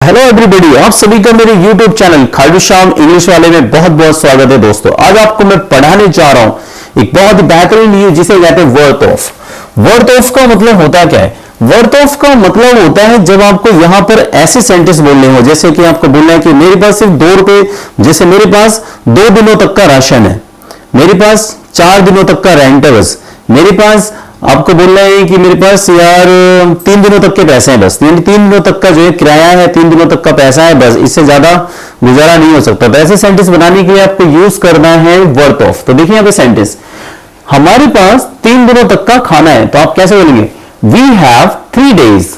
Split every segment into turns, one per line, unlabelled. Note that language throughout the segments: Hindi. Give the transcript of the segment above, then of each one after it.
हेलो एवरीबॉडी, आप सभी का मेरे YouTube channel Khatu Shyam English वाले में बहुत बहुत स्वागत है। दोस्तों आज आपको मैं पढ़ाने जा रहा हूं एक बहुत ही बेहतरीन न्यूज जिसे कहते हैं वर्थ ऑफ। वर्थ ऑफ का मतलब होता क्या है? वर्थ ऑफ का मतलब होता है जब आपको यहां पर ऐसे सेंटेंस बोलने हो, जैसे कि आपको बोलना है कि मेरे पास सिर्फ 2 रुपए, जैसे मेरे पास 2 दिनों तक का राशन है, मेरे पास 4 दिनों तक का रेंट है, बस मेरे पास, आपको बोलना है कि मेरे पास यार 3 दिनों तक के पैसे हैं, बस 3 दिनों तक का जो है किराया है, 3 दिनों तक का पैसा है, बस इससे ज्यादा गुजारा नहीं हो सकता। तो ऐसे सेंटेंस बनाने के लिए आपको यूज करना है वर्थ ऑफ। तो देखिए यहाँ पे सेंटेंस, हमारे पास 3 दिनों तक का खाना है, तो आप कैसे बोलेंगे? We have 3 days,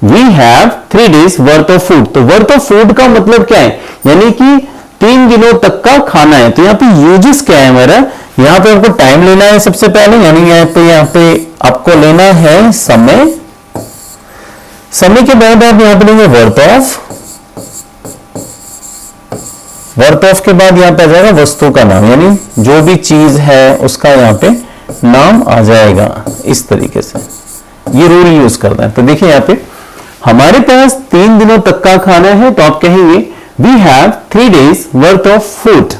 we have 3 days worth of food. तो वर्थ ऑफ फूड का मतलब क्या है? यानी कि 3 दिनों तक का खाना है। तो यहाँ पे यूजेस क्या है हमारा? यहां पे आपको टाइम लेना है सबसे पहले, यानी यहाँ पे आपको लेना है समय। समय के बाद आप यहां पे लेंगे वर्थ ऑफ। वर्थ ऑफ के बाद यहां पे आ जाएगा वस्तु का नाम, यानी जो भी चीज है उसका यहां पे नाम आ जाएगा। इस तरीके से ये रूल यूज करना है। तो देखिए यहां पे हमारे पास 3 दिनों तक का खाना है, तो आप कहेंगे we have 3 days worth of food.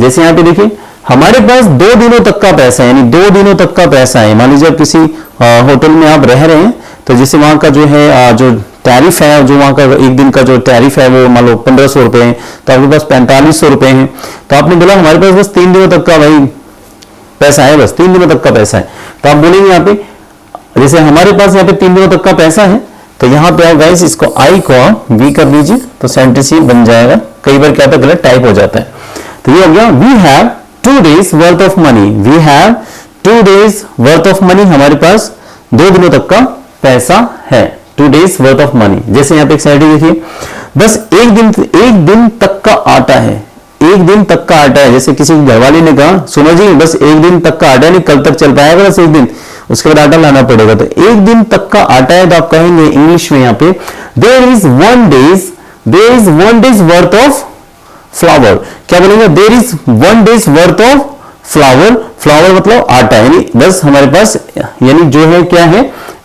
जैसे यहां पे देखिए हमारे पास 2 दिनों तक का पैसा है, यानी 2 दिनों तक का पैसा है। मान लीजिए आप किसी होटल में आप रह रहे हैं, तो जैसे वहां का जो है जो टैरिफ है, जो वहां का एक दिन का जो टैरिफ है वो मान लो 1500 रुपए है, तो आपके पास 4500 रुपए है। तो आपने बोला हमारे पास बस 3 दिनों तक का भाई पैसा है, बस 3 दिनों तक का पैसा है। तो आप बोलेंगे यहाँ पे, जैसे हमारे पास यहाँ पे 3 दिनों तक का पैसा है, तो यहाँ पे आप गाइस इसको आई को वी कर दीजिए, तो सेंटेंस ये बन जाएगा। कई बार क्या होता है गलत टाइप हो जाता है। तो ये हो गया we have 2 days worth of money. We have 2 days worth of money, हमारे पास 2 दिनों तक का पैसा है। 2 days वर्थ ऑफ मनी। जैसे यहाँ पे एक साइड देखिए, बस एक दिन तक का आटा है, एक दिन तक का आटा है। जैसे किसी घरवाले ने कहा सुनो जी बस एक दिन तक का आटा नहीं, कल तक चल पाएगा, बस एक दिन, उसके बाद आटा लाना पड़ेगा। तो एक दिन तक का आटा है, तो आप कहेंगे इंग्लिश में यहाँ पे there is 1 days worth of flower. क्या बोलेंगे? There is 1 days worth of flower. Flower मतलब आटा, यानी बस हमारे पास, यानी जो है क्या है,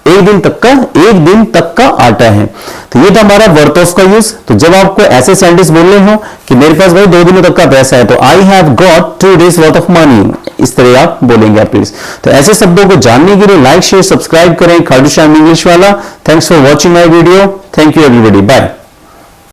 एक दिन तक का आटा है। तो ये था हमारा वर्थ ऑफ का यूज। तो जब आपको ऐसे सेंटेंस बोलने हो कि मेरे पास भाई 2 दिनों तक का पैसा है, तो I have got 2 days worth of money, इस तरह आप बोलेंगे आप प्लीज। तो ऐसे शब्दों को जानने के लिए लाइक शेयर सब्सक्राइब करें खाटू श्याम इंग्लिश वाला। Thanks for watching my video. Thank you everybody, bye.